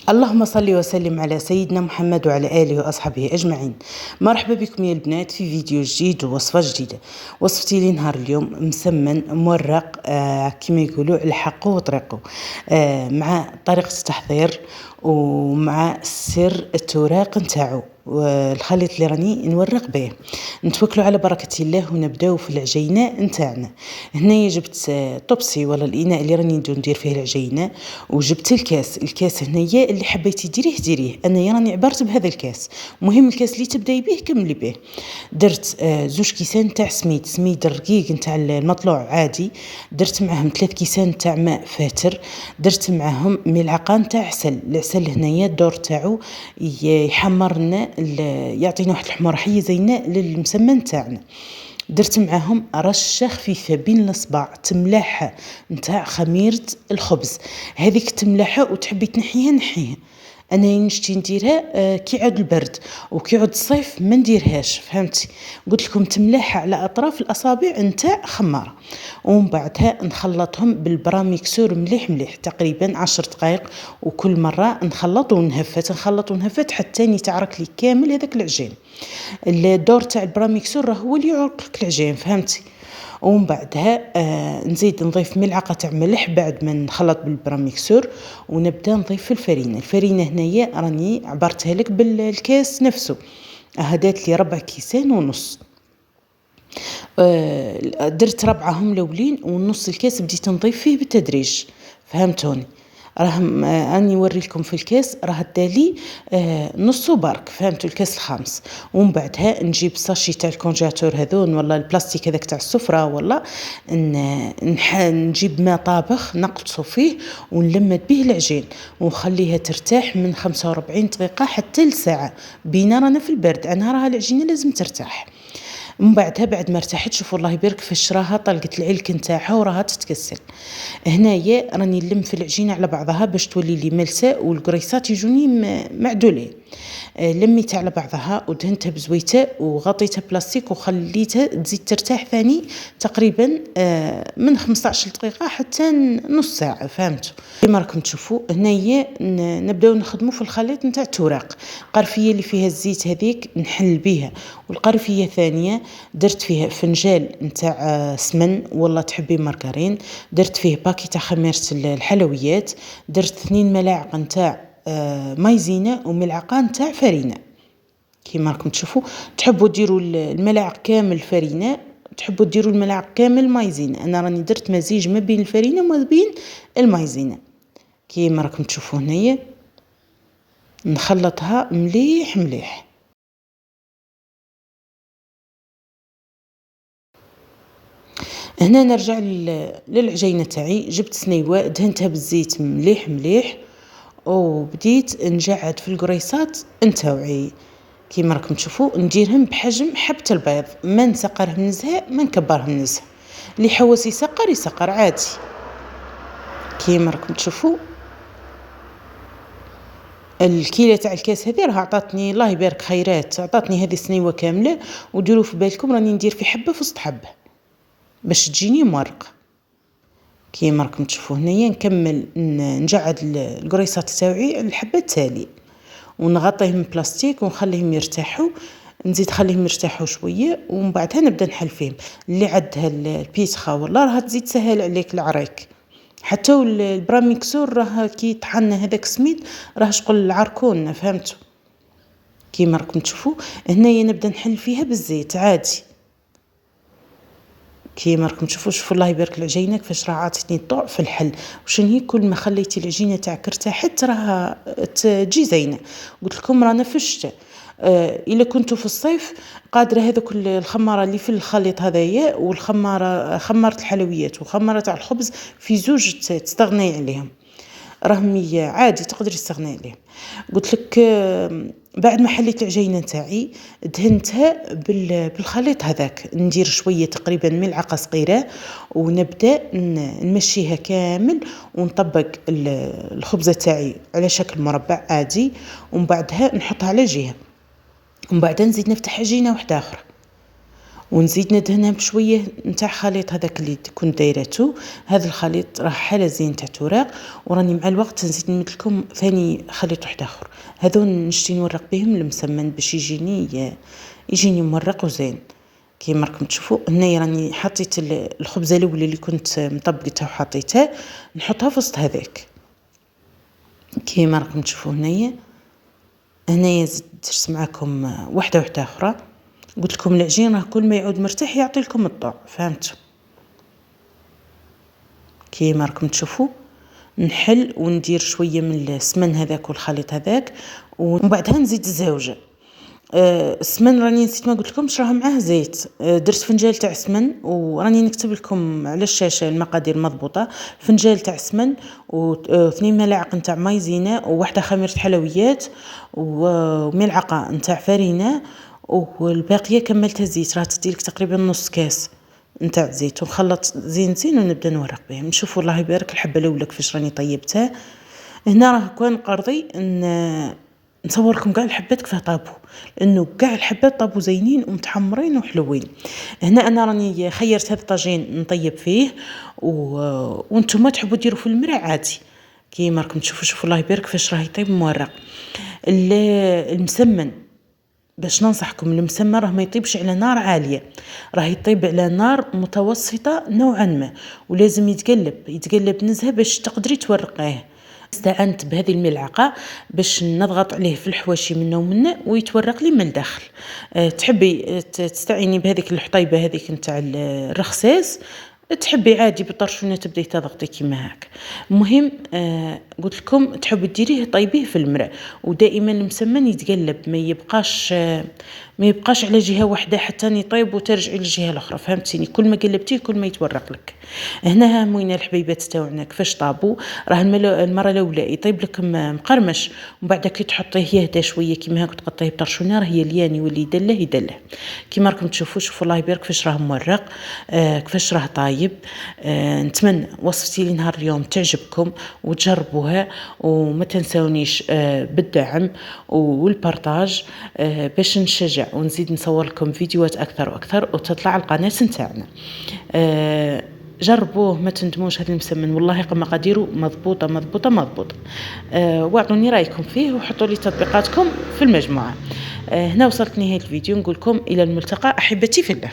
اللهم صل وسلم على سيدنا محمد وعلى آله وأصحابه أجمعين. مرحبا بكم يا البنات في فيديو جديد ووصفة جديدة. وصفتي لي نهار اليوم مسمن مورق كما يقولوا على حقه وطريقه، مع طريقة التحضير ومع سر التوراق نتاعو والخليط اللي راني نورق به. نتوكلوا على بركه الله ونبداو في العجينه نتاعنا. هنايا جبت طبسي ولا الاناء اللي راني ندير فيه العجينه، وجبت الكاس هنايا اللي حبيتي ديريه. انا راني عبرت بهذا الكاس، مهم الكاس اللي تبداي به كملي به. درت 2 كيسان تاع سميد رقيق نتاع المطلوع عادي، درت معهم 3 كيسان تاع ماء فاتر، درت معهم ملعقه نتاع العسل هنايا الدور تاعو يحمر لنا، يعطينا واحد الحمار حيه زينه للمسمن تاعنا. درت معاهم رشه خفيفه بين الاصبع تملاحه نتاع خميره الخبز، هذيك تملاحه وتحبي تنحيها نحيها. انا نشتي نديرها كي يعود البرد وكي يعود الصيف ما نديرهاش، فهمتي؟ قلت لكم تملاحه على اطراف الاصابع نتاع خماره، ومن بعدها نخلطهم بالبراميكسور مليح تقريبا 10 دقائق، وكل مره نخلط ونهفت حتى يتعرك لي كامل هذاك العجين. الدور تاع البراميكسور راه هو اللي يعرق لك العجين، فهمتي؟ ومن بعدها نزيد نضيف ملعقه تاع ملح بعد ما نخلط بالبراميكسور، ونبدا نضيف الفرينه هنايا راني عبرتها لك بالكاس نفسه، هدات لي 4 كيسان ونص. درت ربعهم الاولين ونص الكاس بديت نضيف فيه بالتدريج، فهمتوني؟ اني نوري لكم في الكاس راه دالي نص برك، فهمتوا؟ الكاس الخامس. ومن بعدها نجيب ساشي تاع الكونجاتور هذون ولا البلاستيك هذاك تاع السفره، ولا نجيب ماء طابخ نقصو فيه ونلمد به العجين ونخليها ترتاح من 45 دقيقه حتى لساعه، بينا رانا في البرد، راها العجينه لازم ترتاح. من بعدها بعد ما ارتاحت شوفوا الله يبارك في راها طلقت العلك نتاعها وراها تتكسل. هنايا راني نلم في العجينه على بعضها باش تولي لي ملسه والقريصات يجوني معدولين. لميتها على بعضها ودهنتها بزويته وغطيتها بلاستيك وخليتها تزيد ترتاح ثاني تقريبا من 15 دقيقه حتى نص ساعه، فهمتوا؟ كما راكم تشوفوا هنايا نبداو نخدموا في الخليط نتاع التوراق. القرفيه اللي فيها الزيت هذيك نحل بها، والقرفيه الثانيه درت فيها فنجال نتاع سمن والله تحبي مارغرين، درت فيه باكي تاع خميره الحلويات، درت 2 ملاعق نتاع مايزينا وملعقه نتاع فرينه. كيما راكم تشوفوا تحبوا ديروا الملاعق كامل فرينه، تحبوا ديروا الملاعق كامل مايزينا، انا راني درت مزيج ما بين الفرينه وما بين المايزينا. كيما راكم تشوفوا هنايا نخلطها مليح. هنا نرجع للعجينه تاعي. جبت سنيوه دهنتها بالزيت مليح وبديت نجعد في القريصات نتاوعي. كيما راكم تشوفوا نديرهم بحجم حبه البيض، ما نسقرهم نزهه ما نكبرهم نزهه، اللي حواس يسقر عادي. كيما راكم تشوفوا الكيله تاع الكاس هذه راه عطاتني الله يبارك خيرات، عطاتني هذه السنيوه كامله. وديروا في بالكم راني ندير في حبه في وسط حبه باش تجيني مورقه. كيما راكم تشوفوا هنايا نكمل نجعد القريصات تاوعي الحبه التالي ونغطيهم بلاستيك ونخليهم يرتاحوا، نزيد خليهم يرتاحوا شويه ومن بعدها نبدا نحل فيهم. اللي عندها البيسخه والله راها تزيد تسهل عليك العريك، حتى البراميكسور راه كي طحنا هذاك سميد راه شغل العركون، فهمتوا؟ كيما راكم تشوفوا هنايا نبدا نحل فيها بالزيت عادي. كيما راكم شوفوا الله يبارك العجينه كيفاش راه عطيتني الطوع في الحل. وشن هي كل ما خليتي العجينه تاعك ارتاحت راها تجي زينه. قلت لكم رانا في الشتاء، الا كنتوا في الصيف قادره هذوك الخماره اللي في الخليط هذايا والخماره خماره الحلويات وخماره تاع الخبز في زوج تستغني عليهم، راهم عادي تقدري تستغني عليهم. قلت لك بعد ما حليت العجينه تاعي دهنتها بالخليط هذاك، ندير شويه تقريبا ملعقه صغيره ونبدا نمشيها كامل ونطبق الخبزه تاعي على شكل مربع عادي، ومن بعدها نحطها على جهه، ومن بعد نزيد نفتح عجينه واحده اخرى ونزيد ندهنها بشويه نتاع خليط هذاك اللي كنت دايرته. هذا الخليط راه حاله زين تاع توراق، وراني مع الوقت نزيد نمد لكم ثاني خليط واحد اخر. هذو نشتي نورق بهم المسمن باش يجيني مورق وزين. كيما راكم تشوفوا هنايا راني حطيت الخبزه الاولى اللي كنت مطبقتها وحطيتها نحطها في وسط هذاك. كيما راكم تشوفوا هنايا درت معكم واحده اخرى. قلت لكم العجين راه كل ما يعود مرتاح يعطي لكم الطعم، فهمتوا؟ كيما راكم تشوفوا نحل وندير شويه من السمن هذاك والخليط هذاك، ومن بعدها نزيد الزوجه. السمن راني نسيت ما قلت لكمش راه معاه زيت. درت فنجال تاع سمن، وراني نكتب لكم على الشاشه المقادير مضبوطه. فنجال تاع سمن و2 ملاعق نتاع مايزينا، وواحده خميره حلويات، وملعقه نتاع فرينه، والباقيه كملتها زيت. راه تديلك تقريبا نص كاس نتاع زيت، ونخلط زين ونبدا نورق بهم. نشوفوا الله يبارك الحبه الاولى كيفاش راني طيبتها. هنا راه كان قرضي نصور لكم كاع الحبات كيف طابوا، لانه كاع الحبات طابوا زينين ومتحمرين وحلوين. هنا انا راني خيرت هذا الطاجين نطيب فيه، وانتم تحبوا ديروا في المرع عادي. كيما راكم تشوفوا شوفوا الله يبارك كيفاش راه يطيب مورق. المسمن باش ننصحكم، المسمن راه ما يطيبش على نار عاليه، راه يطيب على نار متوسطه نوعا ما، ولازم يتقلب نزهه باش تقدري تورقيه. استعنت بهذه الملعقه باش نضغط عليه في الحواشي منه ومنه ويتورق لي من الداخل. تحبي تستعيني بهذيك الحطيبه هذيك نتاع الرخساس، تحبي عادي بالطرشونه تبداي تضغطي كيما هكا. المهم قلت لكم تحبوا ديريه طيبيه في المرع، ودائما المسمن يتقلب، ما يبقاش على جهه واحده حتى يطيب وترجعي للجهه الاخرى، فهمتيني؟ كل ما قلبتيه كل ما يتورق لك. هنا موينا الحبيبات تاعنا كيفاش طابوا. راه المره الاولى يطيب لك مقرمش، ومن بعد كي تحطيه يهدى شويه كيما هكا تقطعيه بطرشونه راه يليان يولي يدله. كيما راكم تشوفوا شوفوا الله يبارك كيفاش راه مورق، كيفاش راه طايب. نتمنى وصفتي لي نهار اليوم تعجبكم وتجربوها، وما تنسونيش بالدعم والبارطاج باش نشجع ونزيد نصور لكم فيديوهات اكثر واكثر وتطلع على القناه نتاعنا. جربوه ما تندموش. هذا المسمن والله مقاديره مضبوطه. واعطوني رايكم فيه وحطوا لي تطبيقاتكم في المجموعه. هنا وصلت نهايه الفيديو، نقول لكم الى الملتقى احبتي في الله.